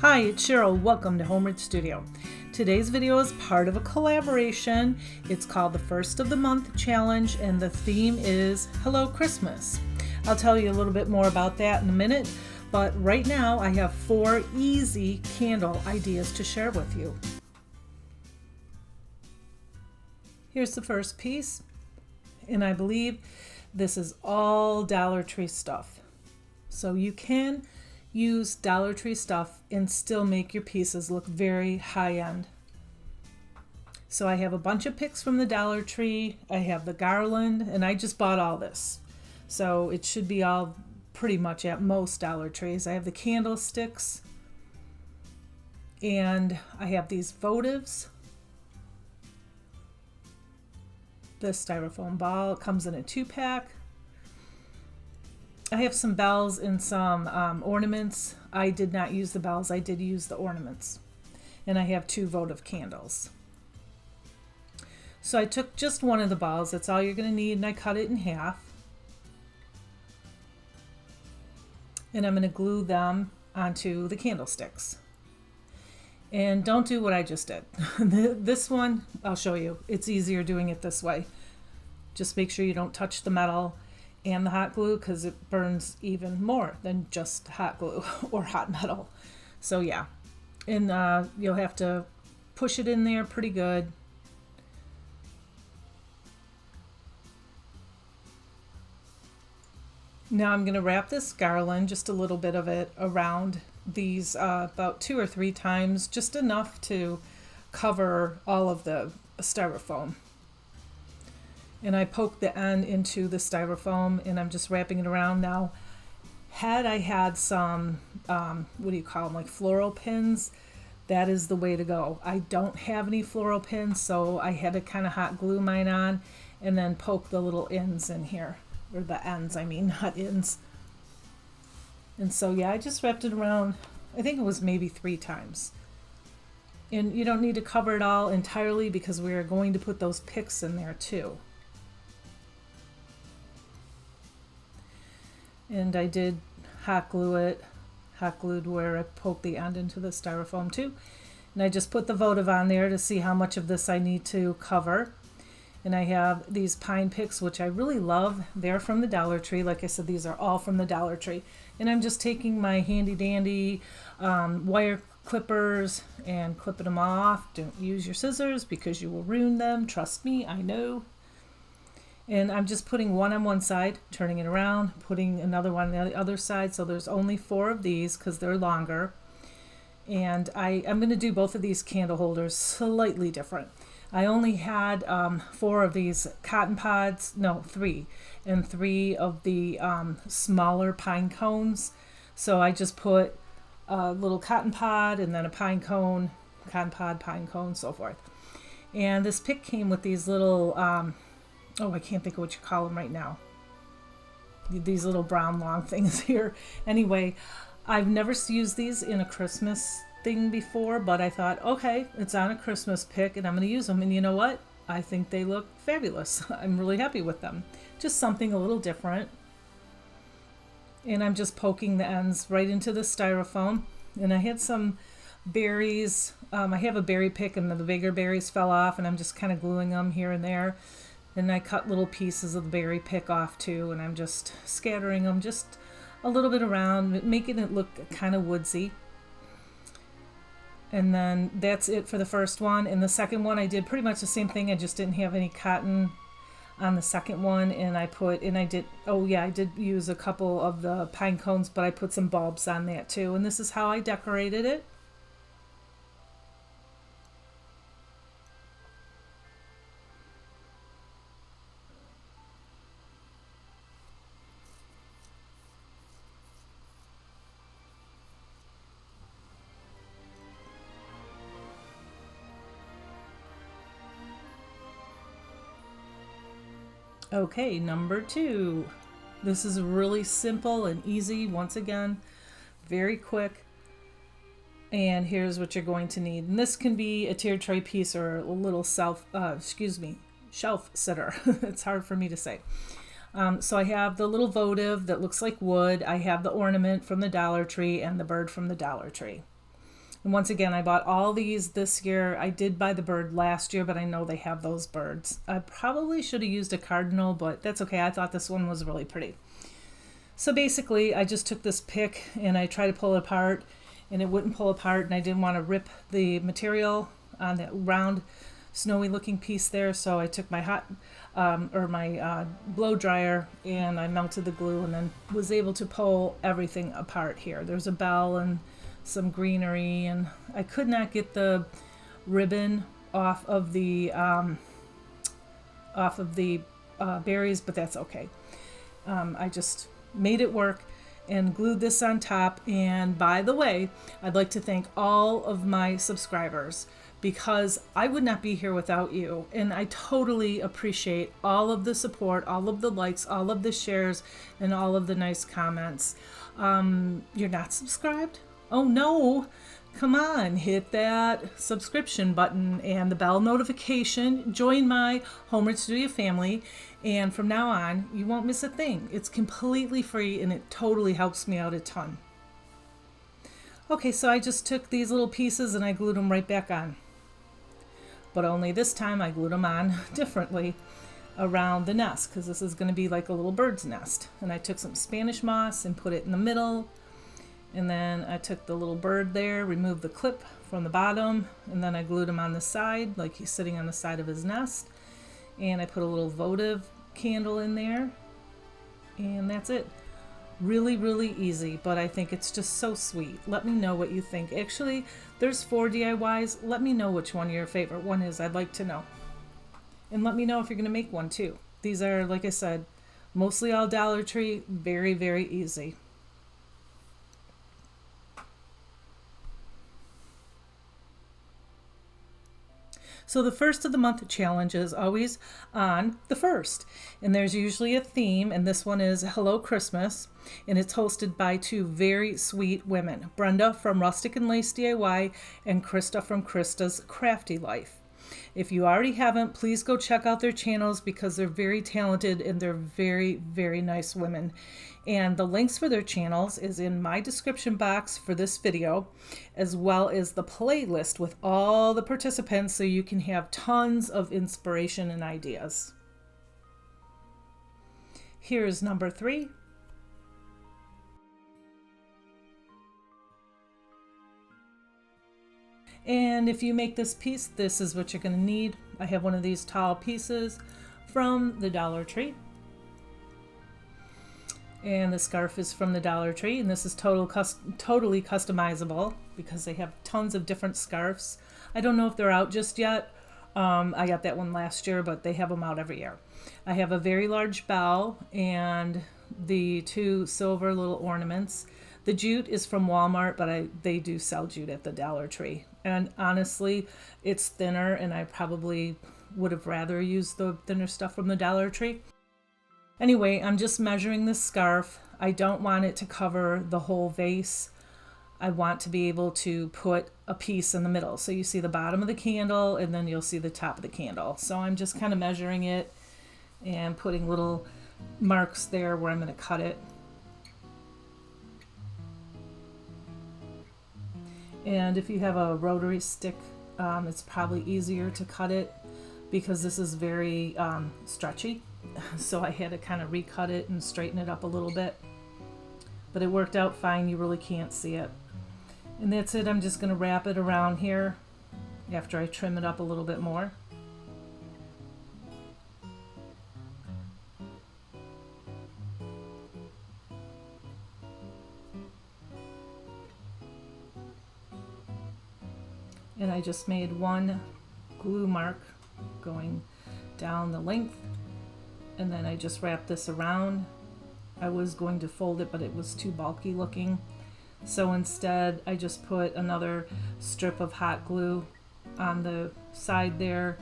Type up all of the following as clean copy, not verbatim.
Hi, it's Cheryl. Welcome to Homeward Studio. Today's video is part of a collaboration. It's called the First of the Month Challenge, and the theme is Hello Christmas. I'll tell you a little bit more about that in a minute, but right now I have 4 easy candle ideas to share with you. Here's the first piece, and I believe this is all Dollar Tree stuff. So you can use Dollar Tree stuff and still make your pieces look very high-end. So I have a bunch of picks from the Dollar Tree. I have the garland, and I just bought all this. So it should be all pretty much at most Dollar Trees. I have the candlesticks, and I have these votives. The styrofoam ball, it comes in a 2-pack. I have some bells and some ornaments. I did not use the bells, I did use the ornaments. And I have 2 votive candles. So I took just one of the balls, that's all you're going to need, and I cut it in half. And I'm going to glue them onto the candlesticks. And don't do what I just did. This one, I'll show you. It's easier doing it this way. Just make sure you don't touch the metal and the hot glue, because it burns even more than just hot glue or hot metal. So yeah, and you'll have to push it in there pretty good. Now I'm going to wrap this garland, just a little bit of it, around these about 2 or 3 times, just enough to cover all of the styrofoam. And I poke the end into the styrofoam, and I'm just wrapping it around. Now, had I had some, what do you call them, like floral pins, that is the way to go. I don't have any floral pins, so I had to kind of hot glue mine on and then poke the little ends in here, or the ends, I mean, not ends. And so yeah, I just wrapped it around, I think it was maybe 3 times. And you don't need to cover it all entirely, because we are going to put those picks in there too. And I did hot glue it, hot glued where I poked the end into the styrofoam too. And I just put the votive on there to see how much of this I need to cover. And I have these pine picks, which I really love. They're from the Dollar Tree. Like I said, these are all from the Dollar Tree. And I'm just taking my handy dandy wire clippers and clipping them off. Don't use your scissors because you will ruin them. Trust me, I know. And I'm just putting one on one side, turning it around, putting another one on the other side. So there's only 4 of these because they're longer. And I'm going to do both of these candle holders slightly different. I only had 4 of these cotton pods, no, 3, and 3 of the smaller pine cones. So I just put a little cotton pod and then a pine cone, cotton pod, pine cone, so forth. And this pick came with these little, oh, I can't think of what you call them right now. These little brown long things here. Anyway, I've never used these in a Christmas thing before, but I thought, okay, it's on a Christmas pick and I'm going to use them. And you know what? I think they look fabulous. I'm really happy with them. Just something a little different. And I'm just poking the ends right into the styrofoam. And I had some berries. I have a berry pick and the bigger berries fell off, and I'm just kind of gluing them here and there. And I cut little pieces of the berry pick off too, and I'm just scattering them just a little bit around, making it look kind of woodsy. And then that's it for the first one. And the second one I did pretty much the same thing. I just didn't have any cotton on the second one, and I did use a couple of the pine cones, but I put some bulbs on that too. And this is how I decorated it. Okay, number 2. This is really simple and easy. Once again, very quick. And here's what you're going to need. And this can be a tiered tray piece or a little shelf sitter. It's hard for me to say. So I have the little votive that looks like wood. I have the ornament from the Dollar Tree and the bird from the Dollar Tree. And once again, I bought all these this year. I did buy the bird last year, but I know they have those birds. I probably should have used a cardinal, but that's okay. I thought this one was really pretty. So basically, I just took this pick and I tried to pull it apart, and it wouldn't pull apart, and I didn't want to rip the material on that round, snowy looking piece there. So I took my blow dryer and I melted the glue, and then was able to pull everything apart here. There's a bell and some greenery, and I could not get the ribbon off of the berries, but that's okay. I just made it work and glued this on top. And by the way, I'd like to thank all of my subscribers, because I would not be here without you, and I totally appreciate all of the support, all of the likes, all of the shares, and all of the nice comments. You're not subscribed? Oh no, come on, hit that subscription button and the bell notification. Join my Homewood Studio family, and from now on, you won't miss a thing. It's completely free, and it totally helps me out a ton. Okay, so I just took these little pieces and I glued them right back on. But only this time I glued them on differently around the nest, because this is going to be like a little bird's nest. And I took some Spanish moss and put it in the middle. And then I took the little bird there, removed the clip from the bottom, and then I glued him on the side, like he's sitting on the side of his nest. And I put a little votive candle in there. And that's it. Really, really easy, but I think it's just so sweet. Let me know what you think. Actually, there's 4 DIYs. Let me know which one your favorite one is. I'd like to know. And let me know if you're going to make one too. These are, like I said, mostly all Dollar Tree. Very, very easy. So the first of the month challenge is always on the 1st. And there's usually a theme, and this one is Hello Christmas. And it's hosted by 2 very sweet women, Brenda from Rustic and Lace DIY and Krista from Krista's Crafty Life. If you already haven't, please go check out their channels, because they're very talented and they're very, very nice women. And the links for their channels is in my description box for this video, as well as the playlist with all the participants, so you can have tons of inspiration and ideas. Here's number 3. And if you make this piece, this is what you're going to need. I have one of these tall pieces from the Dollar Tree. And the scarf is from the Dollar Tree, and this is totally customizable, because they have tons of different scarves. I don't know if they're out just yet. I got that one last year, but they have them out every year. I have a very large bell and the 2 silver little ornaments. The jute is from Walmart, but they do sell jute at the Dollar Tree. And honestly, it's thinner, and I probably would have rather used the thinner stuff from the Dollar Tree. Anyway, I'm just measuring this scarf. I don't want it to cover the whole vase. I want to be able to put a piece in the middle. So you see the bottom of the candle, and then you'll see the top of the candle. So I'm just kind of measuring it and putting little marks there where I'm going to cut it. And if you have a rotary stick, it's probably easier to cut it, because this is very stretchy. So I had to kind of recut it and straighten it up a little bit. But it worked out fine. You really can't see it. And that's it. I'm just going to wrap it around here after I trim it up a little bit more. And I just made one glue mark going down the length, and then I just wrapped this around. I was going to fold it, but it was too bulky looking, so instead I just put another strip of hot glue on the side there,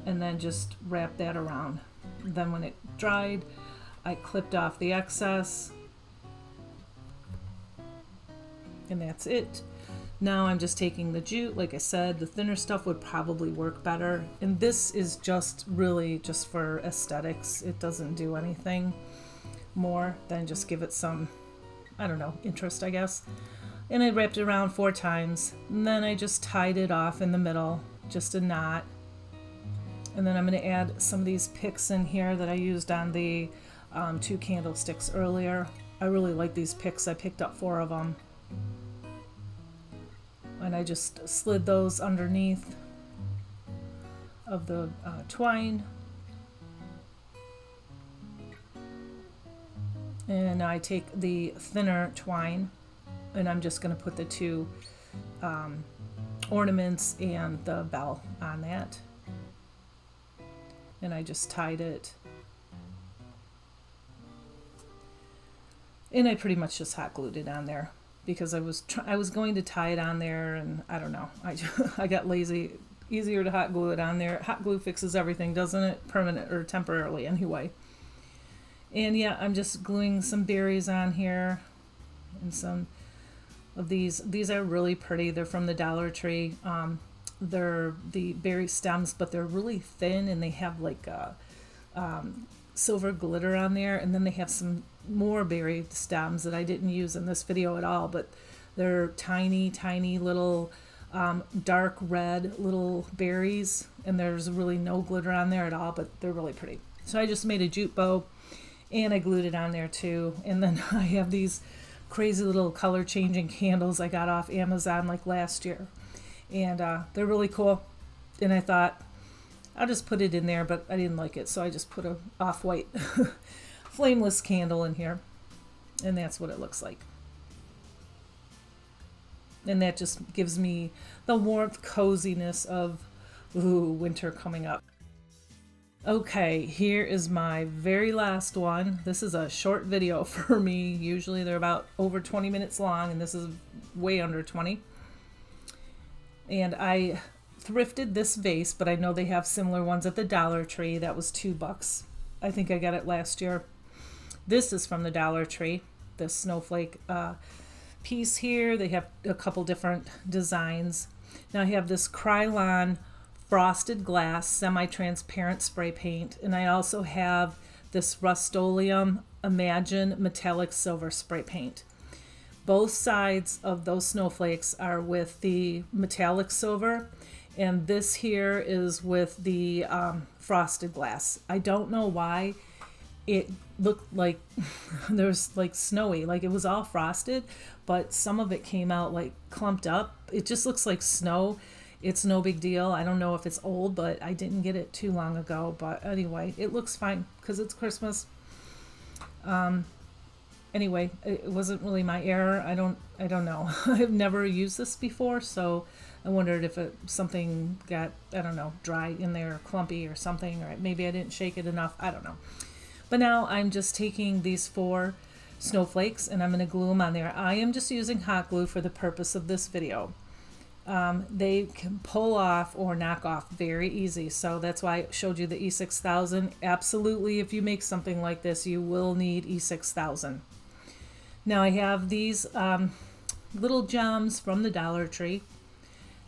and then just wrapped that around. Then when it dried, I clipped off the excess, and that's it. Now I'm just taking the jute. Like I said, the thinner stuff would probably work better. And this is just really just for aesthetics. It doesn't do anything more than just give it some, I don't know, interest, I guess. And I wrapped it around 4 times, and then I just tied it off in the middle, just a knot. And then I'm going to add some of these picks in here that I used on the 2 candlesticks earlier. I really like these picks. I picked up 4 of them. And I just slid those underneath of the twine. And I take the thinner twine, and I'm just going to put the 2 ornaments and the bell on that. And I just tied it. And I pretty much just hot glued it on there because I was going to tie it on there, and I don't know. I got lazy. Easier to hot glue it on there. Hot glue fixes everything, doesn't it? Permanent or temporarily anyway. And yeah, I'm just gluing some berries on here and some of these. These are really pretty. They're from the Dollar Tree. They're the berry stems, but they're really thin, and they have like silver glitter on there. And then they have some more berry stems that I didn't use in this video at all, but they're tiny, tiny little dark red little berries, and there's really no glitter on there at all, but they're really pretty. So I just made a jute bow, and I glued it on there too. And then I have these crazy little color changing candles I got off Amazon like last year, and they're really cool. And I thought I'll just put it in there, but I didn't like it, so I just put a off-white flameless candle in here, and that's what it looks like. And that just gives me the warmth, coziness of winter coming up. Okay, here is my very last one. This is a short video for me. Usually they're about over 20 minutes long, and this is way under 20. And I thrifted this vase, but I know they have similar ones at the Dollar Tree. That was $2. I think I got it last year. This is from the Dollar Tree, this snowflake piece here. They have a couple different designs. Now I have this Krylon frosted glass semi-transparent spray paint, and I also have this Rust-Oleum Imagine metallic silver spray paint. Both sides of those snowflakes are with the metallic silver, and this here is with the frosted glass. I don't know why it looked like there's like snowy, like it was all frosted, but some of it came out like clumped up. It just looks like snow. It's no big deal. I don't know if it's old, but I didn't get it too long ago. But anyway, it looks fine because it's Christmas. Anyway, it wasn't really my error. I don't know. I've never used this before, so I wondered if something got, I don't know, dry in there, clumpy or something, or maybe I didn't shake it enough. I don't know. But now I'm just taking these 4 snowflakes and I'm going to glue them on there. I am just using hot glue for the purpose of this video. They can pull off or knock off very easy, so that's why I showed you the E6000. Absolutely, if you make something like this, you will need E6000. Now I have these little gems from the Dollar Tree,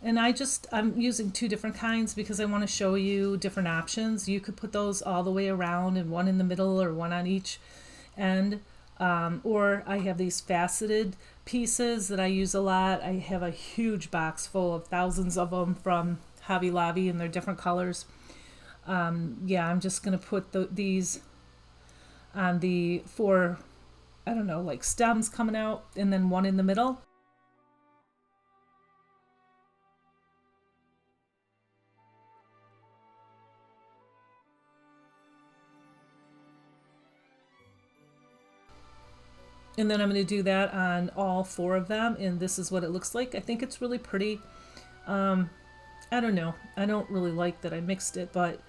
and I'm using 2 different kinds because I want to show you different options. You could put those all the way around and one in the middle or one on each end. Or I have these faceted pieces that I use a lot. I have a huge box full of thousands of them from Hobby Lobby, and they're different colors. Yeah, I'm just going to put these on the 4, I don't know, like stems coming out, and then one in the middle. And then I'm going to do that on all 4 of them, and this is what it looks like. I think it's really pretty. I don't know. I don't really like that I mixed it, but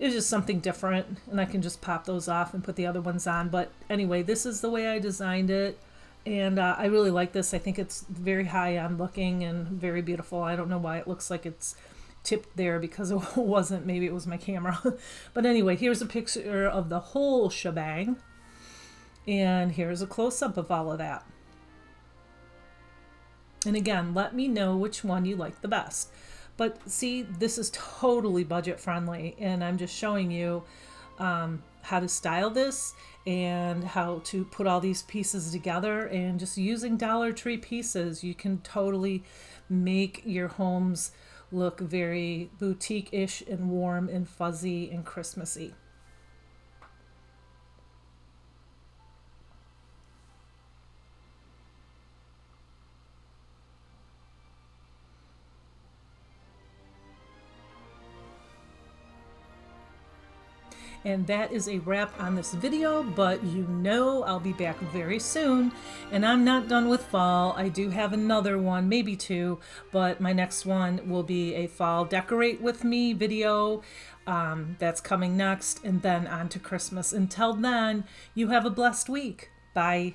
it's just something different, and I can just pop those off and put the other ones on. But anyway, this is the way I designed it, and I really like this. I think it's very high-end looking and very beautiful. I don't know why it looks like it's tipped there because it wasn't. Maybe it was my camera. But anyway, here's a picture of the whole shebang. And here's a close-up of all of that. And again, let me know which one you like the best. But see, this is totally budget friendly, and I'm just showing you how to style this and how to put all these pieces together. And just using Dollar Tree pieces, you can totally make your homes look very boutique-ish and warm and fuzzy and Christmassy. And that is a wrap on this video, but you know I'll be back very soon. And I'm not done with fall. I do have another one, maybe two, but my next one will be a fall decorate with me video. That's coming next, and then on to Christmas. Until then, you have a blessed week. Bye.